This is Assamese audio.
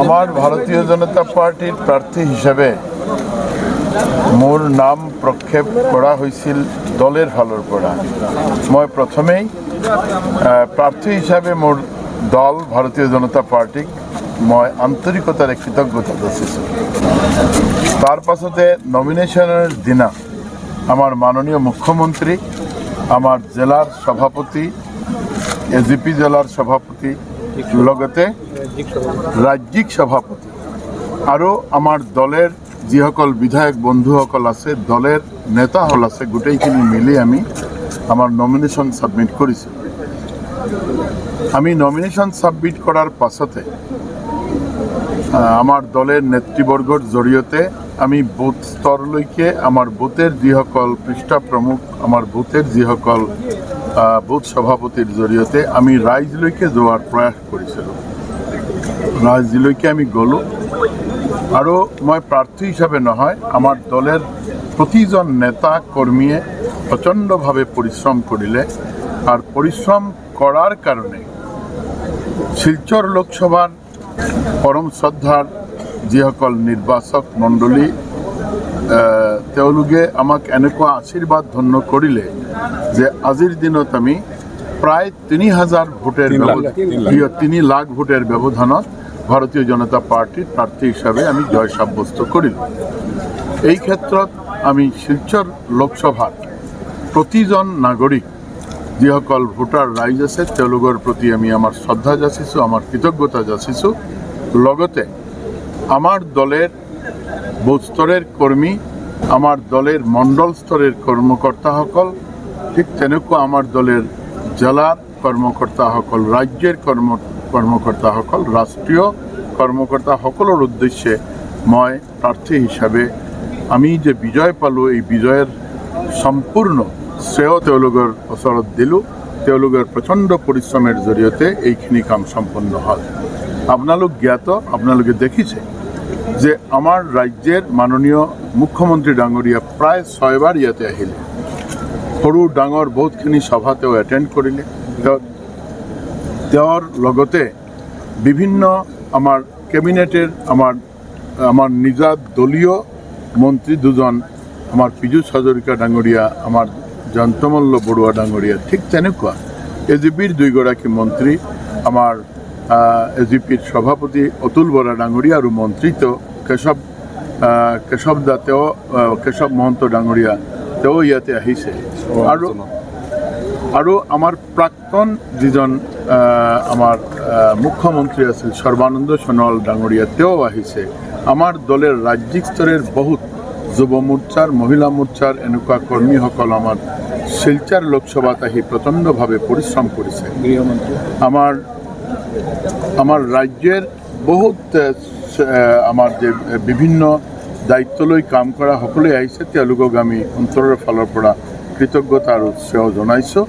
আমাৰ ভাৰতীয় জনতা পাৰ্টিৰ প্ৰাৰ্থী হিসেবে মোৰ নাম প্ৰক্ষেপ কৰা হয়েছিল দলেৰ ফালৰ পৰা। মই প্ৰথমেই প্রার্থী হিসাবে মোর দল ভারতীয় জনতা পার্টিক মই আন্তরিকতার কৃতজ্ঞতা যাচিছোঁ। তার পাছতে নমিনেশনের দিনা আমার মাননীয় মুখ্যমন্ত্রী, আমার জেলার সভাপতি, এজিপি জেলার সভাপতি, লগতে রাজ্যিক সভাপতি আৰু আমার দলের যিসকল বিধায়ক বন্ধুসকল আছে, দলের নেতা হল আছে, গোটেইখিনি মিলি আমি আমার নমিনেশন সাবমিট করেছি। আমি নমিনেশন সাবমিট করার পাছতে আমার দলের নেতৃবর্গর জড়িয়তে আমি বুথ স্তরলৈকে আমার বুথের যিসকল পৃষ্ঠা প্রমুখ, আমার বুথের যিসকল বুথ সভাপতির জড়িয়তে আমি রাইজলৈকে যোৱাৰ প্ৰয়াস কৰিছিলোঁ। ৰাইজলৈকে আমি গ'লোঁ আৰু মই প্ৰাৰ্থী হিসাবে নহয়, আমার দলের প্রতিজন নেতা কর্মীয়ে প্রচণ্ডভাবে পরিশ্রম করিলে। আর পরিশ্রম করার কারণে শিলচর লোকসভার পরম শ্রদ্ধার যিসকল নির্বাচক মণ্ডলী তেওঁলোকে আমাক এনেকুৱা আশীৰ্বাদ ধন্য কৰিলে যে আজিৰ দিনত আমি প্রায় ৩,০০০ ভোটের ৩ লাখ ভোটের ব্যবধানত ভারতীয় জনতা পার্টির প্রার্থী হিসাবে আমি জয় সাব্যস্ত করিল। এই ক্ষেত্ৰত আমি শিলচৰ লোকসভাৰ প্ৰতিজন নাগৰিক যিসকল ভোটাৰ ৰাইজ আছে তেওঁলোকৰ প্রতি আমি আমার শ্রদ্ধা যাচিছোঁ, আমার কৃতজ্ঞতা যাচিছোঁ। লগতে আমার দলের বুথ স্তরের কর্মী, আমার দলের মণ্ডল স্তরের কর্মকর্তাসকল, ঠিক তেনেকুৱা আমার দলের জেলার কর্মকর্তাসকল, রাজ্যের কর্মকর্তাসকল, রাষ্ট্রীয় কর্মকর্তা সকলের উদ্দেশ্যে মই প্রার্থী হিসাবে আমি যে বিজয় পালোঁ, এই বিজয়ের সম্পূর্ণ শ্রেয় তেওঁলোকৰ ওচৰত দিলোঁ। তেওঁলোকৰ প্ৰচণ্ড পৰিশ্ৰমেৰ জৰিয়তে এইখিনি কাম সম্পন্ন হল। আপোনালোক জ্ঞাত, আপোনালোকে দেখিছে যে আমাৰ ৰাজ্যেৰ মাননীয় মুখ্যমন্ত্ৰী ডাঙৰীয়া প্ৰায় 6 বাৰ ইয়াতে আহিলে। সৰু ডাঙৰ বহুতখিনি সভা তেওঁ এটেণ্ড কৰিলে। তেওঁৰ লগতে বিভিন্ন আমাৰ কেবিনেটেৰ আমাৰ নিজা দলীয় মন্ত্ৰী দুজন, আমাৰ পীযুষ হাজৰিকা ডাঙৰীয়া, আমাৰ জয়ন্তমল্ল বৰুৱা ডাঙৰীয়া, ঠিক তেনেকুৱা এজিপিৰ 2গৰাকী মন্ত্ৰী, আমাৰ এজিপিৰ সভাপতি অতুল বৰা ডাঙৰীয়া আৰু মন্ত্ৰী তেওঁ কেশৱ দা, তেওঁ কেশৱ মহন্ত ডাঙৰীয়া, তেওঁ ইয়াতে আহিছে। আৰু আমাৰ প্ৰাক্তন যিজন আমাৰ মুখ্যমন্ত্ৰী আছিল সৰ্বানন্দ সোণোৱাল ডাঙৰীয়া, তেওঁ আহিছে। আমাৰ দলেৰ ৰাজ্যিক স্তৰেৰ বহুত যুৱ মোৰ্চাৰ, মহিলা মোৰ্চাৰ এনেকুৱা কৰ্মীসকল আমাৰ শিলচৰ লোকসভাত আহি প্ৰচণ্ডভাবে পৰিশ্ৰম কৰেছে। আমাৰ ৰাজ্যেৰ বহুত আমাৰ যে বিভিন্ন দায়িত্ব লৈ কাম কৰা সকলে আহিছে, তেওঁলোকক আমি অন্তৰৰ ফালৰ পৰা কৃতজ্ঞতা আৰু শ্ৰেয় জনাইছোঁ।